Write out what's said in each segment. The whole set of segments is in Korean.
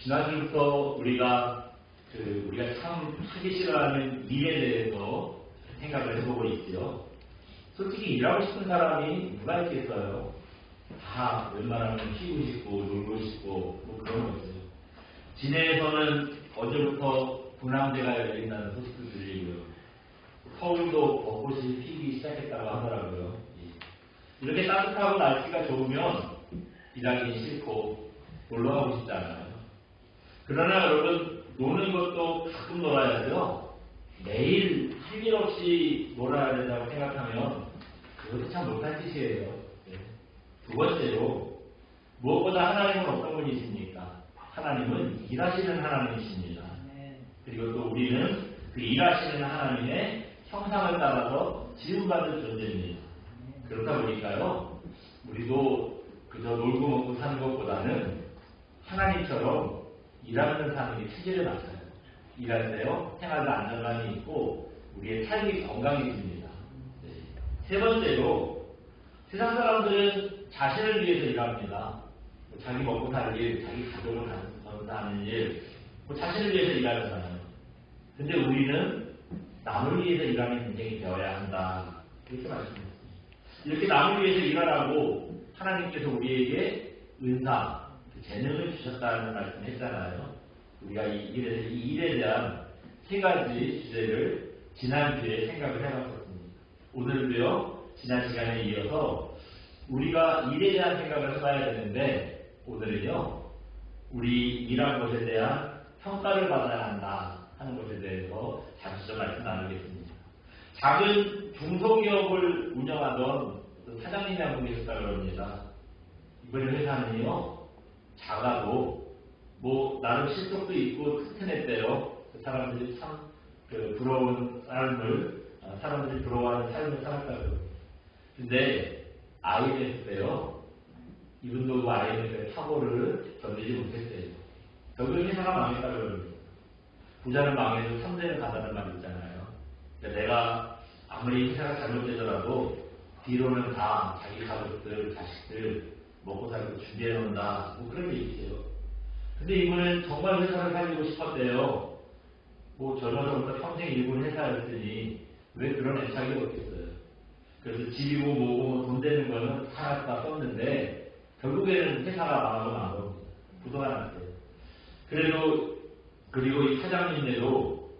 지난주부터 우리가 참 하기 싫어하는 일에 대해서 생각을 해보고 있죠. 솔직히 일하고 싶은 사람이 누가 있겠어요? 다 웬만하면 쉬고 싶고 놀고 싶고 뭐 그런 거죠. 진해에서는 어제부터 분황제가 열린다는 소식도 들리고요. 서울도 벚꽃이 피기 시작했다고 하더라고요. 이렇게 따뜻하고 날씨가 좋으면 일하기 싫고 놀러 가고 싶지 않아요. 그러나 여러분, 노는 것도 가끔 놀아야죠. 매일 할 일 없이 놀아야 된다고 생각하면 그것도 참 못할 짓이에요. 두 번째로, 무엇보다 하나님은 어떤 분이십니까? 하나님은 일하시는 하나님이십니다. 그리고 또 우리는 그 일하시는 하나님의 형상을 따라서 지음받은 존재입니다. 그렇다 보니까요, 우리도 그저 놀고 먹고 사는 것보다는 하나님처럼 일하는 삶이 체질을 맡아요. 일할 때요, 생활도 안정감이 있고 우리의 삶이 건강해집니다. 세 번째로, 세상 사람들은 자신을 위해서 일합니다. 자기 먹고 살 일, 자기 가족을 건사하는 일, 자신을 위해서 일하는 사람. 근데 우리는 남을 위해서 일하는 인생이 되어야 한다. 이렇게 말씀드렸습니다. 이렇게 남을 위해서 일하라고 하나님께서 우리에게 은사, 재능을 주셨다는 말씀을 했잖아요. 우리가 이 일에 대한 세 가지 주제를 지난주에 생각을 해봤었습니다. 오늘도요, 지난 시간에 이어서 우리가 일에 대한 생각을 해봐야 되는데, 오늘은요, 우리 일한 것에 대한 평가를 받아야 한다 하는 것에 대해서 잠시 좀 말씀 나누겠습니다. 작은 중소기업을 운영하던 사장님이 한 분 계셨다고 합니다. 이번 회사는요, 작아도 나름 실속도 있고 튼튼했대요. 사람들이 참 부러운 삶을, 사람들이 부러워하는 삶을 살았다고. 근데 IMF 때요, 이분도 그 IMF의 파고를 견디지 못했대요. 결국 회사가 망했다고 합니다. 부자는 망해도 3대는 가다는 말 있잖아요. 그러니까 내가 아무리 회사가 잘못되더라도 뒤로는 다 자기 가족들, 자식들 먹고 살고 준비해 놓는다. 그런 게 있어요. 근데 이분은 정말 회사를 살리고 싶었대요. 젊어서부터 평생 일군 회사였으니 왜 그런 애착이 없겠어요. 그래서 집이고 뭐고 돈 되는 거는 다 썼는데 결국에는 회사가 망하고 만 겁니다. 부도가 났어요. 그리고 이 사장님네도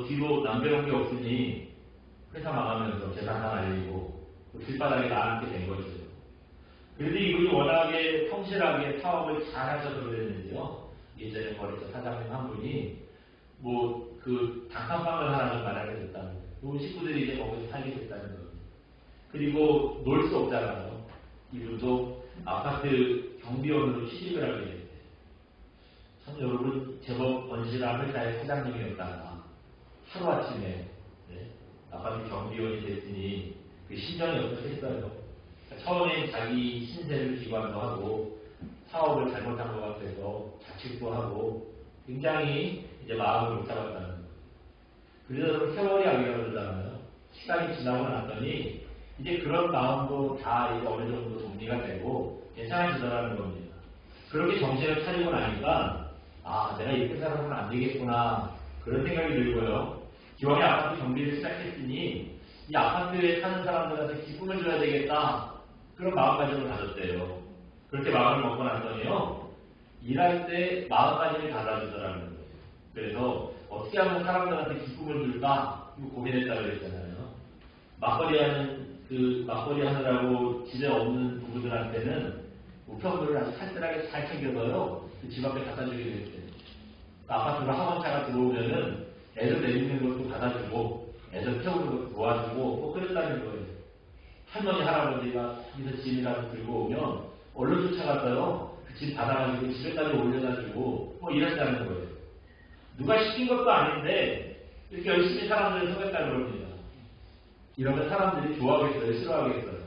뒤로 남겨놓은 게 없으니 회사 망하면서 재산 다 날리고 길바닥에 나앉게 된 거죠. 그런데 이분이 워낙에 성실하게 사업을 잘 하셔서 그랬는데요. 예전에 거래처 사장님 한 분이 단칸방을 하나를 마련해 줬다는 거예요. 우리 식구들이 이제 거기서 살게 됐다는 거예요. 그리고 놀 수 없잖아요. 이분도 아파트 경비원으로 취직을 하게 됐어요. 참 여러분, 제법 건실한 회사의 사장님이었다가 하루아침에 아파트 경비원이 됐으니 그 심정이 어떻겠어요? 처음엔 자기 신세를 기관도 하고 사업을 잘못한 것 같아서 자책도 하고 굉장히 이제 마음을 못 잡았다는 거예요. 그래서 세월이 아니라고 그러잖아요. 시간이 지나고 났더니 이제 그런 마음도 다 이제 어느 정도 정리가 되고 괜찮아지더라는 겁니다. 그렇게 정신을 차리고 나니까 내가 이렇게 살아서는 안 되겠구나 그런 생각이 들고요. 기왕에 아파트 경비를 시작했으니 이 아파트에 사는 사람들한테 기쁨을 줘야 되겠다 그런 마음가짐을 가졌대요. 그렇게 마음을 먹고 났더니요, 일할 때 마음가짐이 달라지더라는 거예요. 그래서 어떻게 하면 사람들한테 기쁨을 줄까 고민했다고 그랬잖아요. 막걸리 하느라고 집에 없는 부부들한테는 우편물을 아주 살뜰하게 잘 챙겨서요, 집 앞에 갖다 주게 됐어요. 아파트로 학원차가 들어오면은 애들 내리는 것도 받아주고 애들 태우는 것도 도와주고 그랬다는 거예요. 할머니 할아버지가 여기서 짐이라도 들고 오면 얼른 쫓아가서요, 그 짐 받아가지고 집에까지 올려다주고 이랬다는 거예요. 누가 시킨 것도 아닌데 이렇게 열심히 사람들을 속였다는 겁니다. 이러면 사람들이 좋아하겠어요? 싫어하겠어요?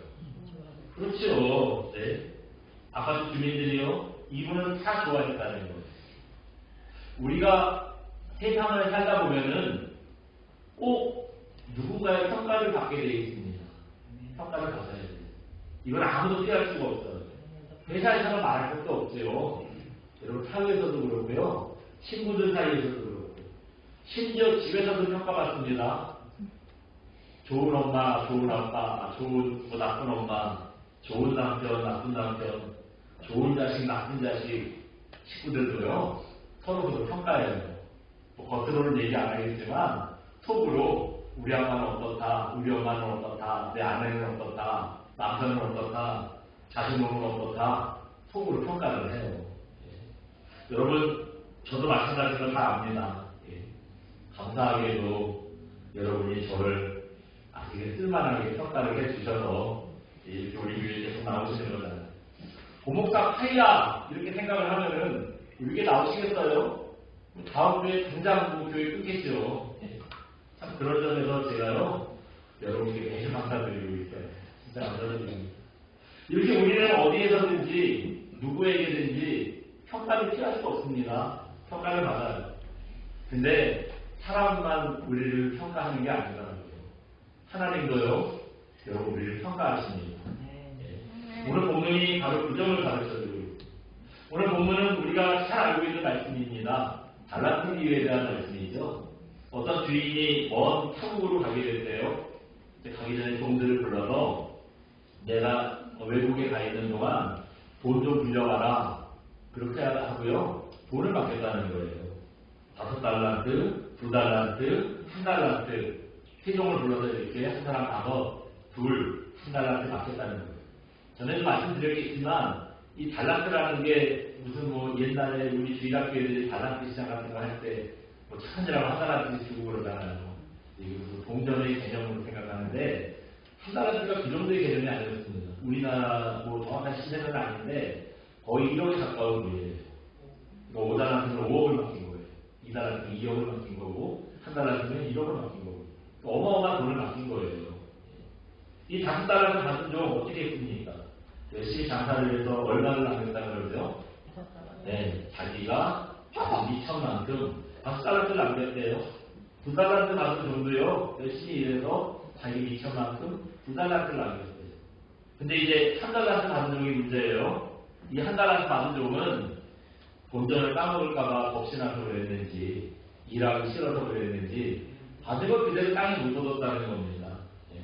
그렇죠. 네. 아파트 주민들이요, 이분은 다 좋아했다는 거예요. 우리가 세상을 살다 보면은 꼭 누군가의 평가를 받게 되어 있습니다. 평가를 받아야 돼요. 이건 아무도 피할 수가 없어요. 회사에서는 말할 것도 없죠. 여러분 사회에서도 그렇고요. 친구들 사이에서도 그렇고 심지어 집에서도 평가받습니다. 좋은 엄마, 좋은 아빠, 좋은 나쁜 엄마, 좋은 남편, 나쁜 남편, 좋은 자식, 나쁜 자식 친구들도요. 서로 평가해요. 뭐 겉으로는 얘기 안 하겠지만 속으로 우리 아빠는 어떻다, 우리 엄마는 어떻다, 내 아내는 어떻다, 남편은 어떻다, 자식 놈은 어떻다 속으로 평가를 해요. 예. 여러분 저도 마찬가지로 다 압니다. 예. 감사하게도 여러분이 저를 되게 쓸만하게 평가를 해주셔서 이렇게 우리 교회에 계속 나오시는 거잖아요. 고목사 파이야 이렇게 생각을 하면은 이게 나오시겠어요? 다음 주에 당장 교회 끊겠죠. 참 그런 점에서 제가요 여러분께 매일 감사드리고 있어요. 진짜 감사드립니다. 이렇게 우리는 어디에서든지 누구에게든지 평가를 피할 수 없습니다. 평가를 받아요. 근데 사람만 우리를 평가하는 게 아니라는 거예요. 하나님도요 여러분 우리를 평가하십니다. 오늘 본문이 바로 그 점을 가르쳐주고 있습니다. 오늘 본문은 우리가 잘 알고 있는 말씀입니다. 달란트 기회에 대한 말씀이죠. 어떤 주인이 먼 타국으로 가게 될 때요. 가기 전에 종들을 불러서 내가 외국에 가 있는 동안 돈 좀 빌려와라. 그렇게 하고요. 돈을 받겠다는 거예요. 5달란트, 2달란트, 1달란트. 세종을 불러서 이렇게 한 사람 5, 2, 1달란트 받겠다는 거예요. 전에도 말씀드렸겠지만 이 달란트라는 게 무슨 뭐 옛날에 우리 주일학교애들이 달란트 시장 같은 거 할 때 뭐 천이라고 1달란트 주고 그러잖아요. 이게 무슨 동전의 개념으로 생각하는데 1달란트가 그 정도의 개념이 아니었습니다. 우리나라 뭐 정확한 시세는 아닌데 거의 1억에 가까운 돈이에요. 5달란트는 5억을 맡긴 거예요. 2달란트는 2억을 맡긴 거고 1달란트는 1억을 맡긴 거고 어마어마한 돈을 맡긴 거예요. 이 5달란트 받은 종 어떻게 했습니까? 열심히 장사를 해서 얼마를 남겼다 그러죠? 네, 자기가 받은 미천만큼 5달란트를 남겼대요. 2달란트 받은 종도요, 열심히 일해서 자기 미천만큼 2달란트를 남겼어요. 근데 이제 1달란트 받은 종이 문제예요. 이 1달란트 받은 종은 본전을 까먹을까봐 겁이나서 그랬는지, 일하기 싫어서 그랬는지, 받은 걸 그대로 땅에 묻어뒀다는 겁니다. 예.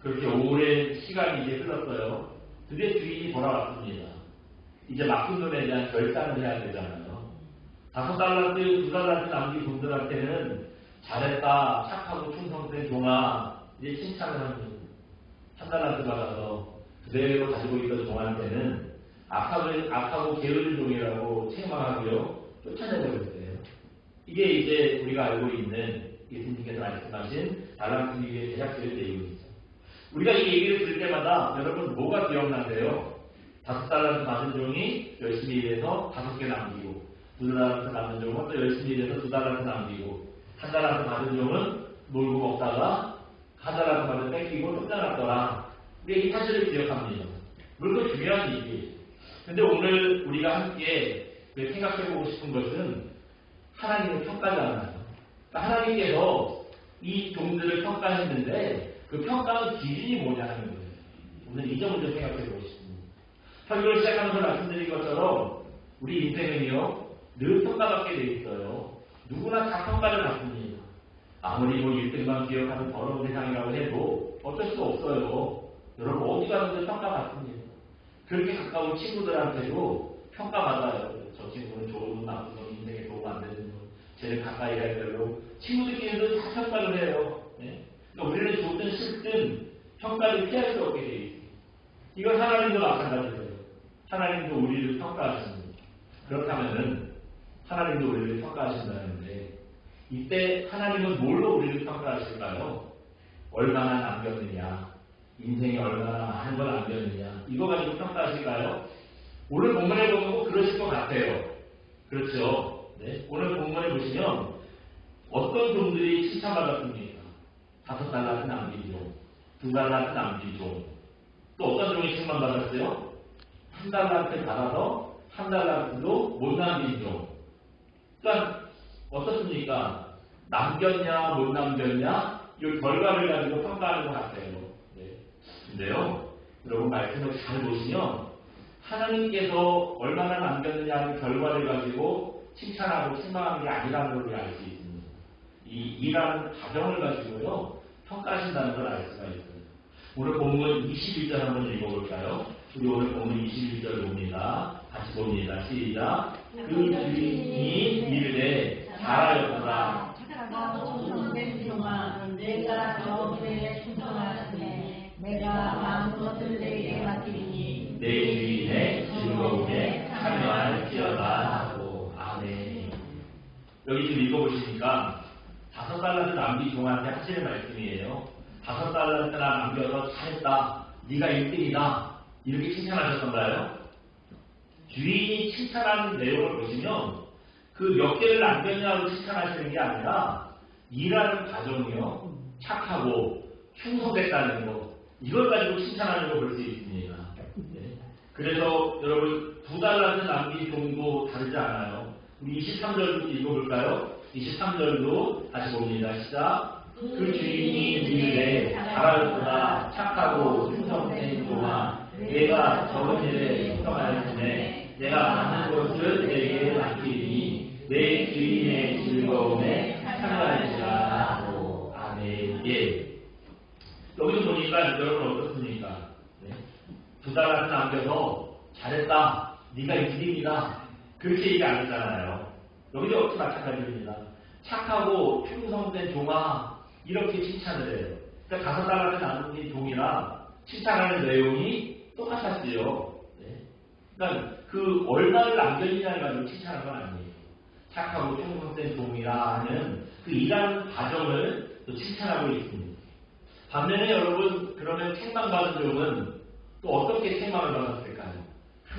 그렇게 오랜 시간이 이제 흘렀어요. 드디어 주인이 돌아왔습니다. 이제 맡긴 돈에 대한 결산을 해야 되잖아요. 5달란트, 2달란트 남긴 분들한테는 잘했다, 착하고 충성된 종아, 이제 칭찬을 합니다. 1달란트 받아서 그대로 가지고 있던 종한테는 악하고 게으른 종이라고 책망하고요, 쫓아내버렸어요. 이게 이제 우리가 알고 있는 예수님께서 말씀하신 달란트 기회의 제작적인 내용이죠. 우리가 이 얘기를 들을 때마다 여러분 뭐가 기억나세요? 5달란트 받은 종이 열심히 일해서 5개 남기고 2달란트 받은 종은 또 열심히 일해서 2달란트 남기고 1달란트 받은 종은 놀고 먹다가 1달란트 받은 뺏기고 쫓겨났더라. 우리가 이 사실을 기억합니다. 물론 중요한 얘기예요. 근데 오늘 우리가 함께 생각해보고 싶은 것은 하나님의 평가잖아요. 그러니까 하나님께서 이 종들을 평가했는데 그 평가의 기준이 뭐냐 하는 거예요. 오늘 이 점을 좀 생각해보고 싶습니다. 설교를 시작하면서 말씀드린 것처럼 우리 인생은요 늘 평가받게 돼 있어요. 누구나 다 평가를 받습니다. 아무리 뭐 1등만 기억하는 더러운 세상이라고 해도 어쩔 수 없어요. 여러분 어디 가든지 평가받습니다. 그렇게 가까운 친구들한테도 평가받아요. 저 친구는 좋은 분, 나쁜 분, 인생에 도움 안 되는 분, 쟤를 가까이 할 대로 친구들끼리도 다 평가를 해요. 네? 그러니까 우리는 좋든 싫든 평가를 피할 수 없게 돼 있어요. 이건 하나님도 마찬가지예요. 하나님도 우리를 평가하십니다. 그렇다면은 하나님도 우리를 평가하신다는데 이때 하나님은 뭘로 우리를 평가하실까요? 얼마나 남겼느냐, 인생에 얼마나 많은 걸 남겼느냐, 이거 가지고 평가하실까요? 오늘 본문에 보면 꼭 그러실 것 같아요. 그렇죠? 네? 오늘 본문에 보시면 어떤 종들이 칭찬받았습니까? 5달란트 남긴 종, 2달란트 남긴 종. 또 어떤 종이 칭찬받았어요? 1달란트 받아서 1달란트도 못 남긴 종. 그러니까 어떻습니까? 남겼냐 못 남겼냐 이 결과를 가지고 평가하는 것 같아요. 네. 근데요 여러분 말씀을 잘 보시면 하나님께서 얼마나 남겼느냐 하는 결과를 가지고 칭찬하고 책망하는 게 아니라는 걸 알 수 있습니다. 이 일하는 과정을 가지고요, 평가하신다는 걸 알 수가 있어요. 오늘 본문 21절 한번 읽어볼까요? 우리 오늘 본문 21절 봅니다. 같이 봅니다. 시작. 그 주인이 이르되 잘하였구나. 내가 저들에게 충성하였네. 내가 많은 것을 내게 맡기니 내 주인의 즐거움에 참여할지어다 하고. 아멘. 여기 좀 읽어보시니까 5달란트 남긴 종한테 하시는 말씀이에요. 5달란트나 남겨서 잘했다. 네가 1등이다. 이렇게 칭찬하셨던가요? 주인이 칭찬하는 내용을 보시면 그 몇 개를 남겼냐고 칭찬하시는 게 아니라 일하는 과정이요, 착하고 충성됐다는 거, 이걸 가지고 칭찬하는 걸 볼 수 있습니다. 네. 그래서 여러분 2달란트 남긴 종도 다르지 않아요. 우리 23절도 읽어볼까요? 23절도 다시 봅니다. 시작. 그 주인이 이르되 잘하였구나. 착하고 충성된 종아, 내가 적은 일에 충성하였으네. 내가 많은 것을 내게 맡기니 내 주인의 즐거움에 참여할지라 하고. 아멘. 예. 여기서 보니까 여러분 어떻습니까? 네. 2달란트 남겨서 잘했다. 네가 1등이다. 그렇게 얘기 안 했잖아요. 여기도 역시 마찬가지입니다. 착하고 충성된 종아, 이렇게 칭찬을 해요. 그러니까 5달란트 남긴 종이랑 칭찬하는 내용이 똑같았지요. 네. 그러니까 그 얼마를 남겼느냐를 가지고 칭찬한 건 아니에요. 착하고 충성된 종이라 하는 그 일하는 과정을 또 칭찬하고 있습니다. 반면에 여러분, 그러면 책망받은 종은 또 어떻게 책망을 받았을까요?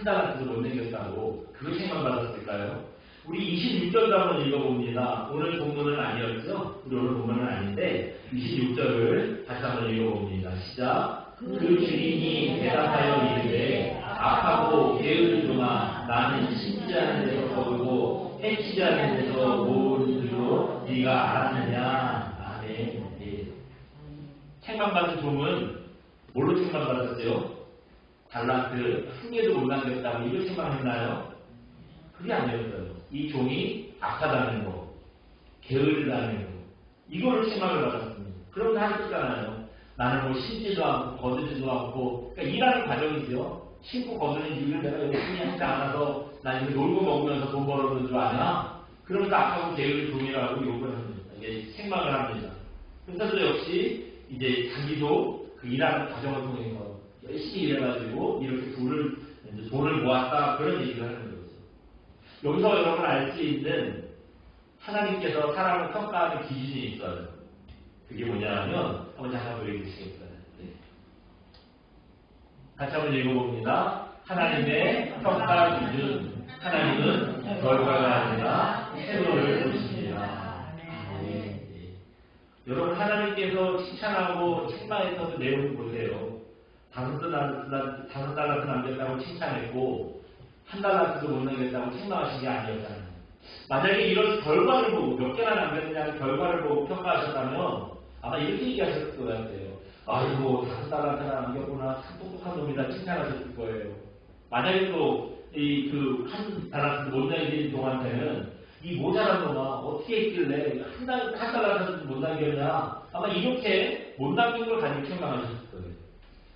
1달란트도 못 내겼다고 그걸 책망받았을까요? 우리 26절도 한번 읽어봅니다. 오늘 본문은 아니었죠? 우리 오늘 본문은 아닌데 26절을 다시 한번 읽어봅니다. 시작. 그 주인이 대답하여 이르되 악하고 게으른 종아, 나는 심지 않은 데서 거두고 해치지 않은 데서 모은 줄로 네가 알았느냐. 아멘. 예. 책망받은 종은 뭘로 책망받았어요? 달란트 한 개도 못 남겼다고 이걸 책망했나요? 그게 아니었어요. 이 종이 악하다는 거, 게으르다는 거, 이거를 책망을 받았습니다. 그럼 다 했잖아요. 나는 뭐 심지도 않고 거두지도 않고, 그러니까 일하는 과정이죠. 심고 거두는 일을 내가 열심히 하지 않아서 나 이거 놀고 먹으면서 돈 벌어는 줄 아냐? 그러면서 악하고 게으른 종이라고 욕을 합니다. 이게 책망을 합니다. 그래서 역시 이제 자기도 그 일하는 과정을 통해서 열심히 일해가지고 이렇게 돈을 모았다, 그런 얘기를 하는 거죠. 여기서 여러분 알 수 있는 하나님께서 사람을 평가하는 기준이 있어요. 그게 뭐냐면 한번 다시 한번 읽으시겠어요? 네. 같이 한번 읽어봅니다. 하나님의 평가 기준. 하나님은 결과가 아니라 태도를 보십니다. 네. 여러분, 하나님께서 칭찬하고 책망했던 내용을 보세요. 5달란트 남겼다고 칭찬했고 1달란트도 못 남겼다고 책망하신 게 아니었잖아요. 만약에 이런 결과를 보고 몇 개나 남겼느냐는 결과를 보고 평가하셨다면 아마 이렇게 얘기하셨을 것 같아요. 아이고, 5달란트나 남겼구나. 참 똑똑한 놈이다. 칭찬하셨을 거예요. 만약에 또 그 1달란트도 못 남긴 동안에는 이 모자란 놈아 어떻게 했길래 1달란트도 못 남겼냐. 아마 이렇게 못 남긴 걸 가지고 책망하셨을 거예요.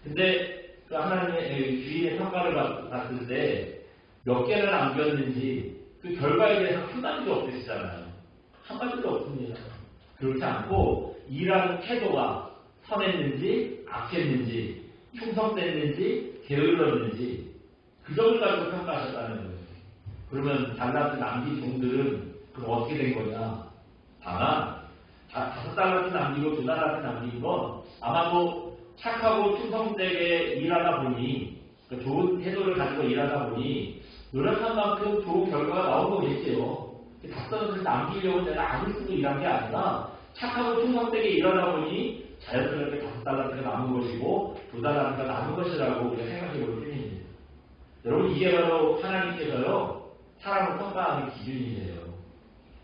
근데 그 하나님의 주인의 평가를 봤을 때 몇 개를 남겼는지 그 결과에 대해서 한마디도 없으시잖아요. 한마디도 없습니다. 그렇지 않고 일하는 태도가 선했는지 악했는지 충성됐는지 게을렀는지 그 점을 가지고 평가하셨다는 거예요. 그러면 달란트 남긴 종들은 그럼 어떻게 된 거냐? 다만 5달란트 남기고 2달란트 남긴 건 아마도 착하고 충성되게 일하다 보니, 좋은 태도를 가지고 일하다 보니 노력한 만큼 좋은 결과가 나온 거겠죠. 5달란트를 남기려고 내가 아무리 쓰고 일한 게 아니라 착하고 충성되게 일하다 보니 자연스럽게 5달란트가 남은 것이고 2달란트가 남은 것이라고 우리가 생각해 볼 뿐입니다. 여러분, 이게 바로 하나님께서요 사람을 평가하는 기준이에요.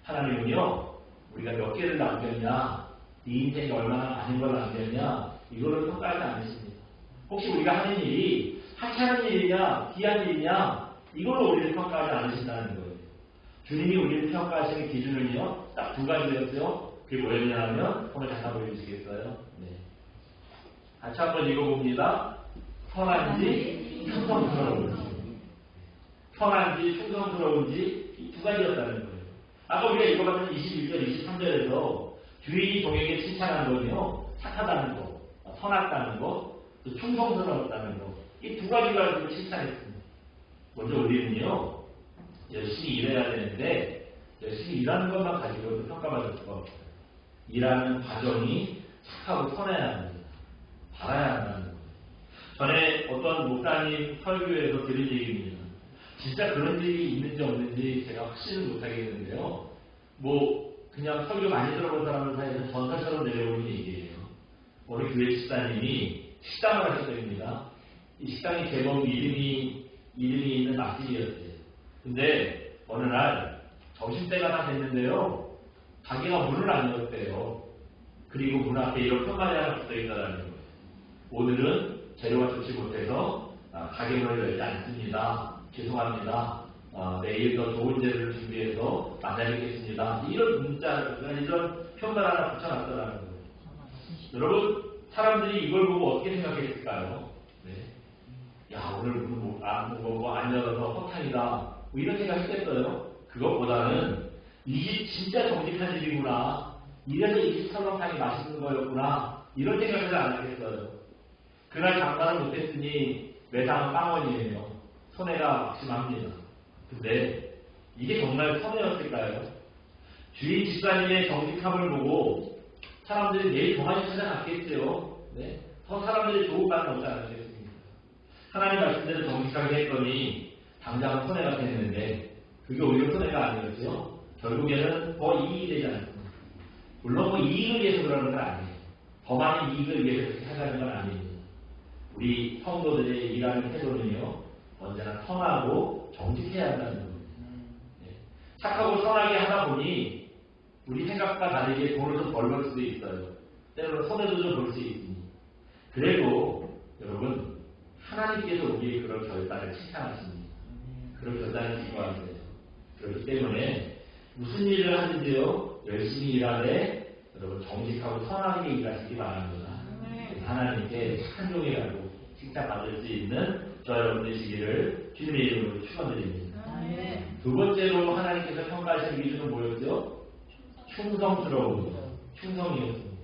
하나님은요 우리가 몇 개를 남겼냐, 네 인생이 얼마나 많은 걸 남겼냐, 이거를 평가하지 않으십니다. 혹시 우리가 하는 일이 하찮은 일이냐, 귀한 일이냐, 이걸로 우리를 평가하지 않으신다는 거예요. 주님이 우리를 평가하시는 기준은요, 딱 두 가지였어요. 그게 뭐였냐면, 한번 잠깐 보여주시겠어요? 네. 같이 한번 읽어봅니다. 선한지, 충성스러운지. 선한지, 충성스러운지, 이 두 가지였다는 거예요. 아까 우리가 읽어봤던 21절, 23절에서 주인이 동행에 칭찬한 거는요, 착하다는 거, 선하다는 거, 또 충성스러웠다는 거, 이 두 가지 가지고 칭찬했습니다. 먼저 우리는요, 열심히 일해야 되는데, 열심히 일하는 것만 가지고도 평가받을 수가 없어요. 일하는 과정이 착하고 선해야 합니다. 바라야 한다는 거예요. 전에 어떤 목사님 설교에서 들은 얘기입니다. 진짜 그런 일이 있는지 없는지 제가 확신을 못하겠는데요. 그냥 설교 많이 들어본 사람들 사이에서 전사처럼 내려오는 얘기예요. 어느 교회 집사님이 식당을 하셨습니다. 이 식당이 제법 이름이 있는 맛집이었어요. 근데 어느 날 점심때가 다 됐는데요. 가게가 문을 안 열었대요. 그리고 문 앞에 이런 편말이 하나 붙어 있다는 거예요. 오늘은 재료가 좋지 못해서 가게 문을 열지 않습니다. 죄송합니다. 내일 더 좋은 재료를 준비해서 만나뵙겠습니다. 이런 문자, 이런 편말 하나 붙여놨더라는 거예요. 여러분, 사람들이 이걸 보고 어떻게 생각했을까요? 네. 야, 오늘 안 열어서 허탕이다. 이런 생각 했겠어요? 그것보다는 이 집 진짜 정직한 집이구나. 이래서 이 집 설렁탕이 맛있는 거였구나. 이런 생각을 안 하겠어요. 그날 장사를 못했으니 매상은 빵원이에요. 손해가 막심합니다. 근데 이게 정말 손해였을까요? 주인 집사님의 정직함을 보고 사람들이 내일 더 많이 찾아갔겠죠. 네? 더 사람들이 좋은 반응 없지 않으셨습니까? 하나님 말씀대로 정직하게 했더니 당장은 손해가 됐는데 그게 오히려 손해가 아니었죠. 결국에는 더 이익이 되지 않습니다. 물론 이익을 위해서 그러는 건 아니에요. 더 많은 이익을 위해서 그렇게 하려는 건 아닙니다. 우리 성도들의 일하는 태도는요, 언제나 선하고 정직해야 한다는 겁니다. 네. 착하고 선하게 하다 보니 우리 생각과 다르게 돈을 좀 벌 수도 있어요. 때로는 손해도 좀 볼 수 있으니. 그래도 여러분, 하나님께서 우리의 그런 결단을 칭찬하십니다. 그런 결단을 기뻐하세요. 그렇기 때문에 무슨 일을 하는지요, 열심히 일하되 여러분 정직하고 선하게 일하시기 바랍니다. 하나님께 착한 종이라고 칭찬받을 수 있는 저 여러분 되시기를 주님의 이름으로 축원드립니다. 두 번째로 하나님께서 평가하시는 기준은 뭐였죠? 충성스러운 것, 충성이었습니다.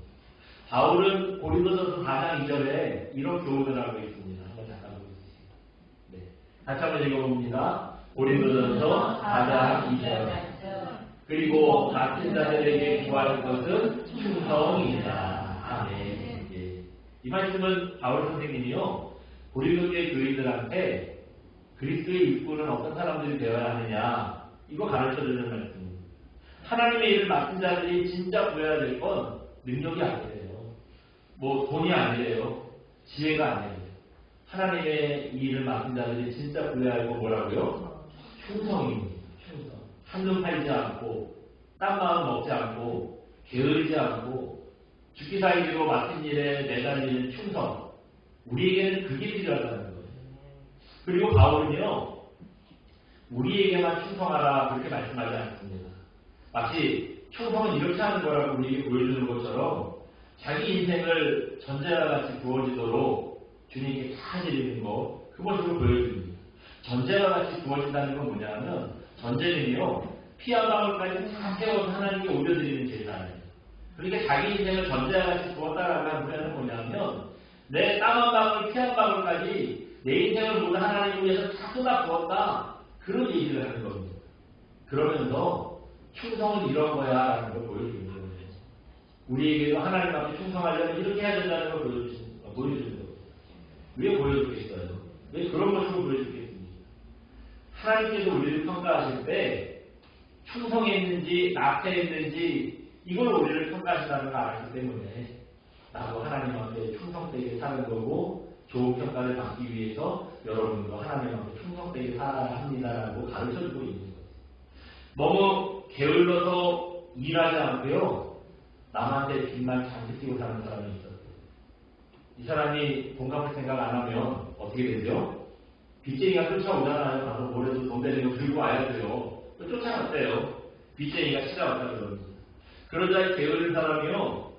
바울은 고린도전서 4장 2절에 이런 교훈을 하고 있습니다. 한번 잠깐 보시죠. 네, 같이 한번 읽어봅니다. 고린도전서 4장 2절. 그리고 맡은 자들에게 구할 것은 충성이다. 아멘. 예. 이 말씀은 바울 선생님이요, 고린도교회 교인들한테 그리스도의 일꾼은 어떤 사람들이 되어야 하느냐, 이거 가르쳐주는 말씀입니다. 하나님의 일을 맡은 자들이 진짜 구해야 될 건 능력이 아니래요. 돈이 아니래요. 지혜가 아니래요. 하나님의 일을 맡은 자들이 진짜 구해야 할 건 뭐라고요? 충성입니다. 충성. 한눈 팔지 않고, 딴 마음 먹지 않고, 게으르지 않고, 죽기 살기로 맡은 일에 매달리는 충성. 우리에게는 그게 필요하다는 거예요. 그리고 바울은요, 우리에게만 충성하라 그렇게 말씀하지 않습니다. 마치 충성은 이렇게 하는 거라고 우리에게 보여주는 것처럼 자기 인생을 전제와 같이 부어지도록 주님께 다 드리는 거, 그 모습을 보여줍니다. 전제와 같이 부어진다는 건 뭐냐면, 전제는요, 피와 방울까지 다 세워서 하나님께 올려드리는 제사예요. 그러니까 자기 인생을 전제와 같이 부었다라고 하는 뭐냐면, 내 땀 한 방울, 피 한 방울까지 내 인생을 모두 하나님 위해서 다 쏟아 부었다. 그런 얘기를 하는 겁니다. 그러면서 충성은 이런 거야 라는 걸 보여주는 거예요. 우리에게도 하나님 앞에 충성하려면 이렇게 해야 된다는 걸 보여주는 거예요. 왜 보여주겠어요? 왜 그런 모습을 보여주겠습니까? 하나님께서 우리를 평가하실 때 충성했는지 낙태했는지 이걸 우리를 평가하신다는 걸 알았기 때문에 나도 하나님 앞에 충성되게 사는 거고 좋은 평가를 받기 위해서 여러분도 하나님 앞에 충성되게 살아야 합니다라고 가르쳐주고 있는 거예요. 너무 게을러서 일하지 않고요, 남한테 빚만 잔뜩 띄고 사는 사람이 있었어요. 이 사람이 돈 갚을 생각 안 하면 어떻게 되죠? 빚쟁이가 쫓아오잖아요. 가서 뭐래도 돈 되는 거 들고 와야 돼요. 쫓아갔대요. 빚쟁이가 찾아왔다 그러는지. 그러자 게으른 사람이요.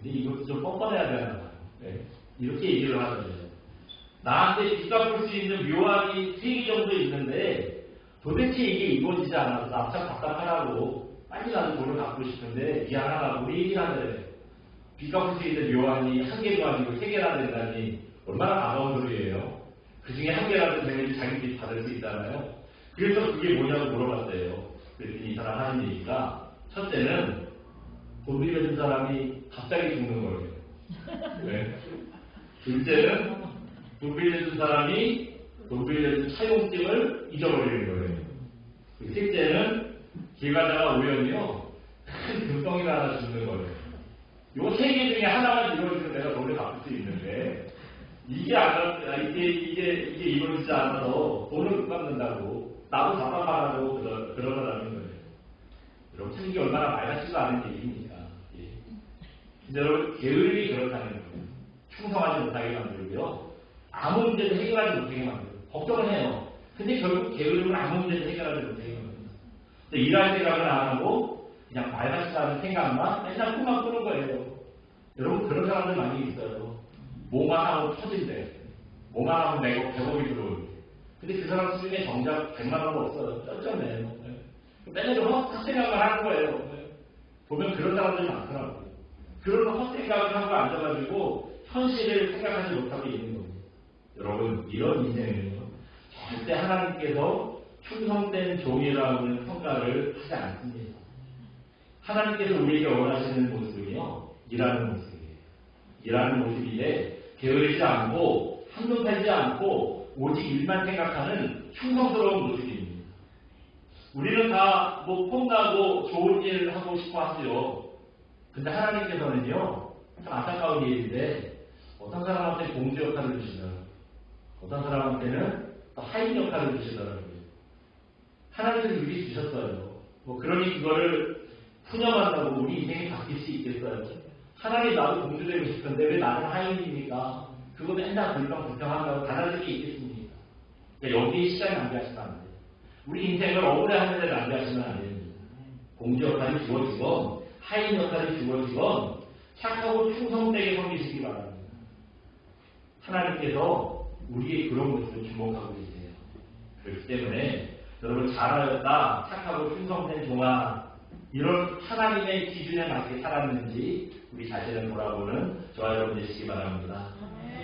근데 이것도 좀 뻔뻔해야 되나 봐요. 네. 이렇게 얘기를 하거든요. 나한테 빚 갚을 수 있는 묘안이 3개 정도 있는데 도대체 이게 이루어지지 않아서 나 참 답답하라고 빨리 나도 돈을 갚고 싶은데 미안하다고 우리 얘기를 하더래요. 빚 갚을 수 있는 묘안이 1개도 아니고 3개나 된다니 얼마나 반가운 소리예요. 그 중에 1개라도 되면 자기 빚 받을 수 있잖아요. 그래서 그게 뭐냐고 물어봤대요. 그랬더니 이 사람 하는 얘기가 첫째는 돈 빌려준 사람이 갑자기 죽는 거예요. 네. 둘째는 돈 빌려준 사람이 돈 빌려준 차용증을 잊어버리는 거예요. 셋째는 길 가다가 우연히요 큰 금덩이를 하나 주는 거예요. 요 3개 중에 하나만 이루어지면 내가 돈을 갚을 수 있는데 이게 이루어지지 않아서 돈을 못 갚는다고 나도 답답하다고 그러더라는 거예요. 여러분 참 이게 얼마나 말같지도 않은 얘기입니까? 예. 근데 여러분 게으름이 그렇다는 거예요. 충성하지 못하게 만들고요. 아무 문제도 해결하지 못하게 만들고 걱정을 해요. 근데 결국 게으름은 아무 문제도 해결하지 못하게 만듭니다. 근데 일할 생각은 안 하고 그냥 말같지도 않은 생각만 맨날 꿈만 꾸는 거예요. 여러분 그런 사람들 많이 있어요. 뭐만 하면 터진대. 뭐만 하면 내가 100억이 들어오는데. 근데 그 사람 수중에 정작 100만 원도 없어요. 쩔쩔매요. 맨날 헛생각만 하는 거예요. 보면 그런 사람들이 많더라고요. 그런 헛생각을 하고 앉아가지고 현실을 생각하지 못하고 있는 겁니다. 여러분 이런 인생은요. 절대 하나님께서 충성된 종이라는 평가를 하지 않습니다. 하나님께서 우리에게 원하시는 모습은요. 일하는 모습이에요. 일하는 모습인데 게으르지 않고 한눈 팔지 않고 오직 일만 생각하는 충성스러운 모습입니다. 우리는 다 뭐 폼나고 좋은 일을 하고 싶어 하죠. 근데 하나님께서는요. 참 안타까운 일인데 어떤 사람한테 공주 역할을 주시더라고요. 어떤 사람한테는 또 하인 역할을 주시더라고요. 하나님께서 이렇게 주셨어요. 뭐 그러니 그거를 푸념한다고 우리 인생이 바뀔 수 있겠어요? 하나님 나도 공주 되고 싶은데 왜 나는 하인입니까? 그거 맨날 불평한다고 달라질 게 있겠습니까? 그러니까 여기에 시간이 낭비하시면 안 돼요. 우리 인생을 억울해하는 데를 낭비하시면 안 됩니다. 공주 역할이 주어지건 하인 역할이 주어지건 착하고 충성되게 섬기시기 바랍니다. 하나님께서 우리의 그런 모습을 주목하고 계세요. 그렇기 때문에 여러분 잘하였다, 착하고 충성된 종아 이런 하나님의 기준에 맞게 살았는지 우리 자신을 돌아보는 저와 여러분 되시기 바랍니다.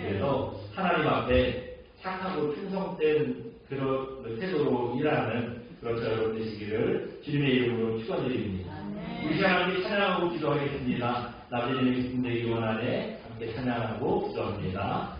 그래서 하나님 앞에 착하고 충성된 그런 태도로 일하는 그런 저와 여러분 되시기를 주님의 이름으로 축원드립니다. 우리 시간 함께 찬양하고 기도하겠습니다. 나중에 기쁨되기 원하네 함께 찬양하고 기도합니다.